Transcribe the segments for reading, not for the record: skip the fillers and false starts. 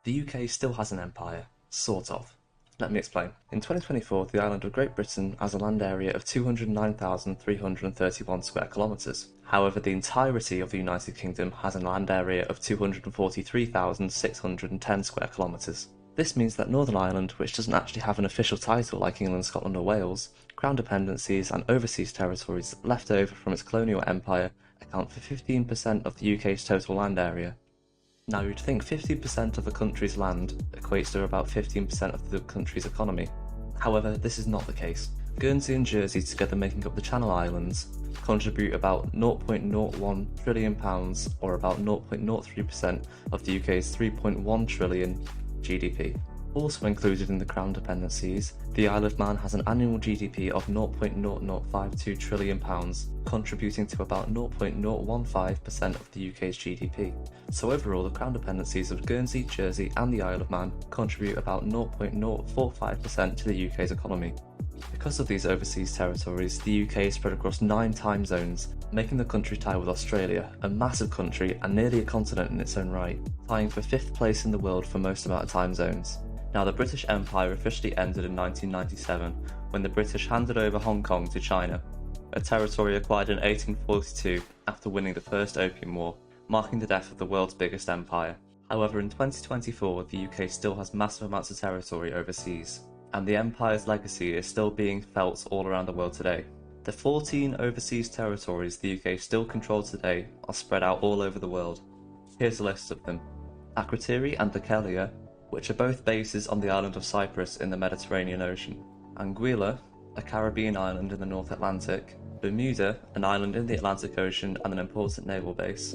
The UK still has an empire, sort of. Let me explain. In 2024, the island of Great Britain has a land area of 209,331 square kilometres. However, the entirety of the United Kingdom has a land area of 243,610 square kilometres. This means that Northern Ireland, which doesn't actually have an official title like England, Scotland or Wales, Crown dependencies and overseas territories left over from its colonial empire account for 15% of the UK's total land area. Now you'd think 50% of a country's land equates to about 15% of the country's economy. However, this is not the case. Guernsey and Jersey, together making up the Channel Islands, contribute about £0.01 trillion or about 0.03% of the UK's 3.1 trillion GDP. Also included in the Crown dependencies, the Isle of Man has an annual GDP of £0.0052 trillion, contributing to about 0.015% of the UK's GDP. So overall, the Crown dependencies of Guernsey, Jersey and the Isle of Man contribute about 0.045% to the UK's economy. Because of these overseas territories, the UK is spread across 9 time zones, making the country tie with Australia, a massive country and nearly a continent in its own right, tying for 5th place in the world for most amount of time zones. Now, the British Empire officially ended in 1997 when the British handed over Hong Kong to China, a territory acquired in 1842 after winning the First Opium War, marking the death of the world's biggest empire. However, in 2024, the UK still has massive amounts of territory overseas, and the empire's legacy is still being felt all around the world today. The 14 overseas territories the UK still controls today are spread out all over the world. Here's a list of them. Akrotiri and Dhekelia, which are both bases on the island of Cyprus in the Mediterranean Ocean. Anguilla, a Caribbean island in the North Atlantic. Bermuda, an island in the Atlantic Ocean and an important naval base.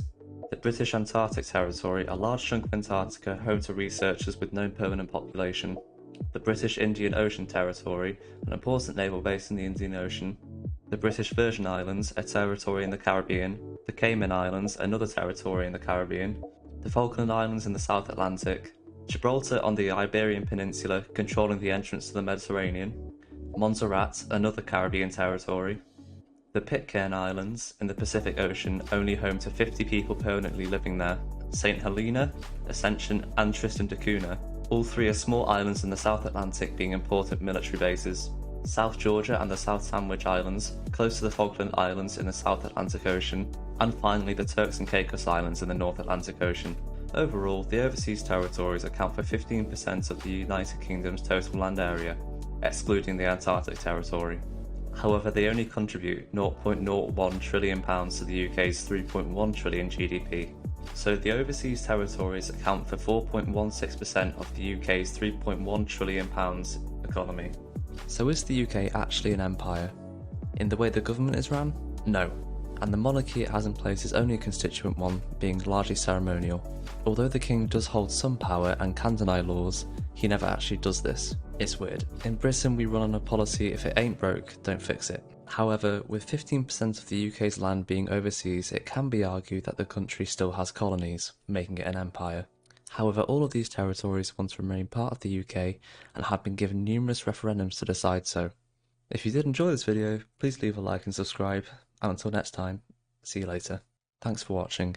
The British Antarctic Territory, a large chunk of Antarctica home to researchers with no permanent population. The British Indian Ocean Territory, an important naval base in the Indian Ocean. The British Virgin Islands, a territory in the Caribbean. The Cayman Islands, another territory in the Caribbean. The Falkland Islands in the South Atlantic. Gibraltar on the Iberian Peninsula, controlling the entrance to the Mediterranean. Montserrat, another Caribbean territory. The Pitcairn Islands in the Pacific Ocean, only home to 50 people permanently living there. St Helena, Ascension and Tristan da Cunha, all 3 are small islands in the South Atlantic being important military bases. South Georgia and the South Sandwich Islands, close to the Falkland Islands in the South Atlantic Ocean. And finally the Turks and Caicos Islands in the North Atlantic Ocean. Overall, the overseas territories account for 15% of the United Kingdom's total land area, excluding the Antarctic Territory. However, they only contribute £0.01 trillion to the UK's 3.1 trillion GDP. So the overseas territories account for 4.16% of the UK's £3.1 trillion economy. So is the UK actually an empire? In the way the government is run? No. And the monarchy it has in place is only a constituent one, being largely ceremonial. Although the king does hold some power and can deny laws, he never actually does this. It's weird. In Britain we run on a policy if it ain't broke, don't fix it. However, with 15% of the UK's land being overseas, it can be argued that the country still has colonies, making it an empire. However, all of these territories want to remain part of the UK and have been given numerous referendums to decide so. If you did enjoy this video, please leave a like and subscribe. And until next time, see you later. Thanks for watching.